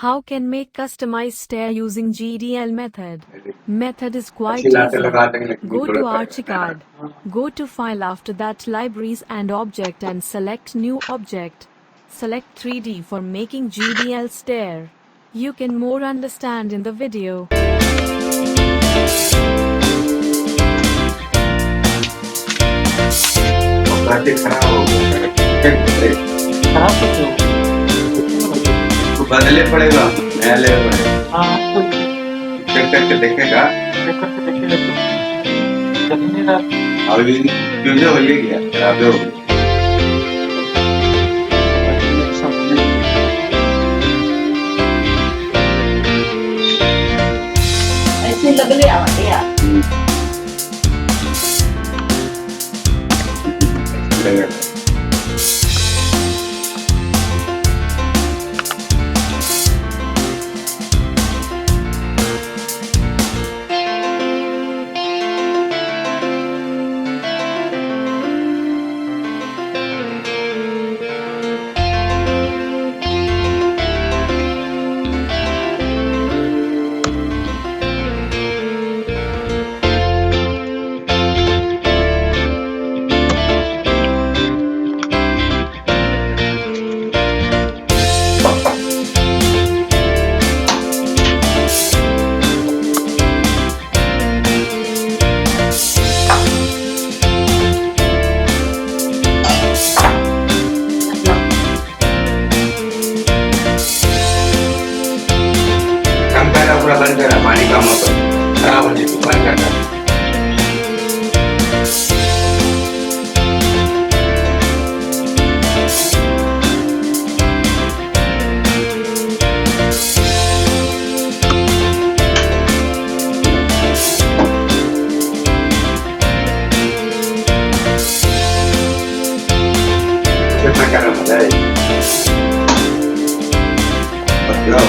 How can make customized stair using GDL method? Method is quite easy. Go to Archicad. Go to File, after that Libraries and Object, and select New Object. Select 3D for making GDL Stair. You can more understand in the video. बदले पड़ेगा, नया ले पड़ेगा। Check करके देखेगा। अभी fuse हो गया, खराब हो गया। ऐसे लग लिया बढ़िया। पूरा बंद करा, पानी का मोटर खराब हो जाए, बंद करना। कितना करना है? बदलाव।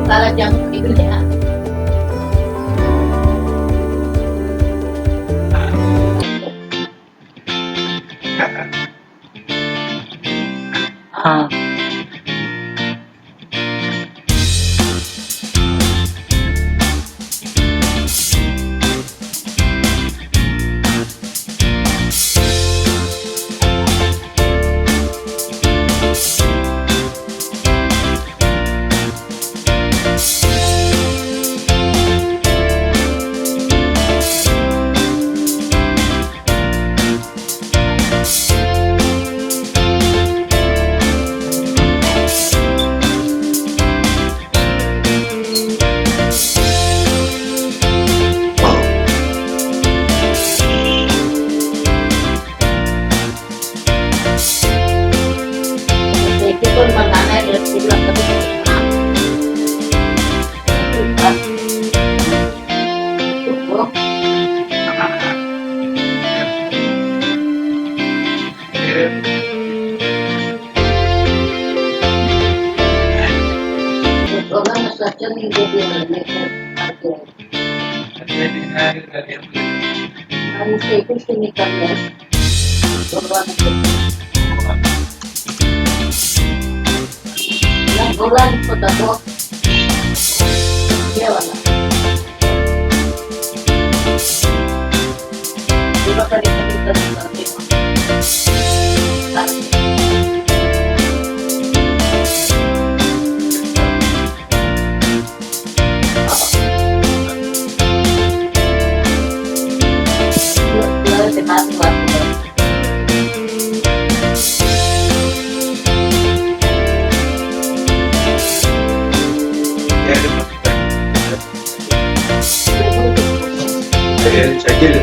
Kalau jamu dikerjakan. Saya itu sini kan yang bulan kota tuh dia mana? Dua kali kita nanti. Sakit.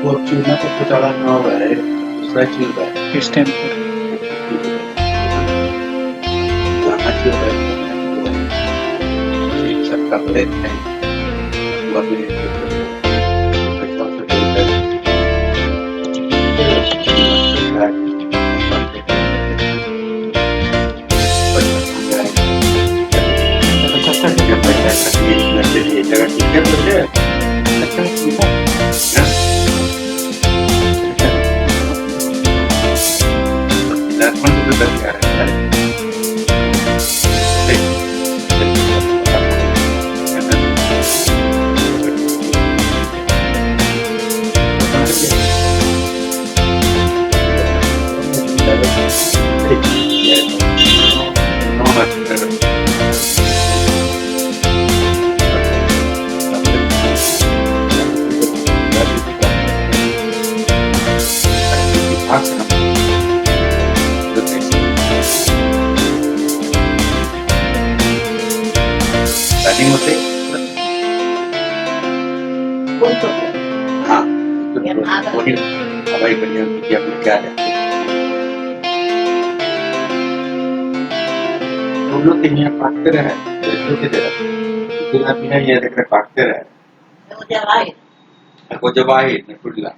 वो चूना तो कुचाला ना हुआ है, दूसरा चीज है। किस टाइम पर गाना क्यों है? एक सबका ब्रेक है। वो भी पैसा से बोलते हैं। जगह ठीक है मुझे अच्छा लक्ष्मण जी तो क्या है रनिंग होते Untuk हाँ yang ada वही हवाई बढ़िया कि अपने क्या है हम लोग तो यहाँ पाटते रहे बेचो की तरह इतना भी है ये देख रहे पाटते रहे yang lain. aku cobain alhamdulillah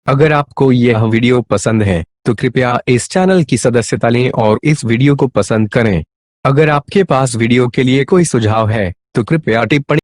अगर आपको यह वीडियो पसंद है तो कृपया इस चैनल की सदस्यता लें और इस वीडियो को पसंद करें। अगर आपके पास वीडियो के लिए कोई सुझाव है तो कृपया टिप्पणी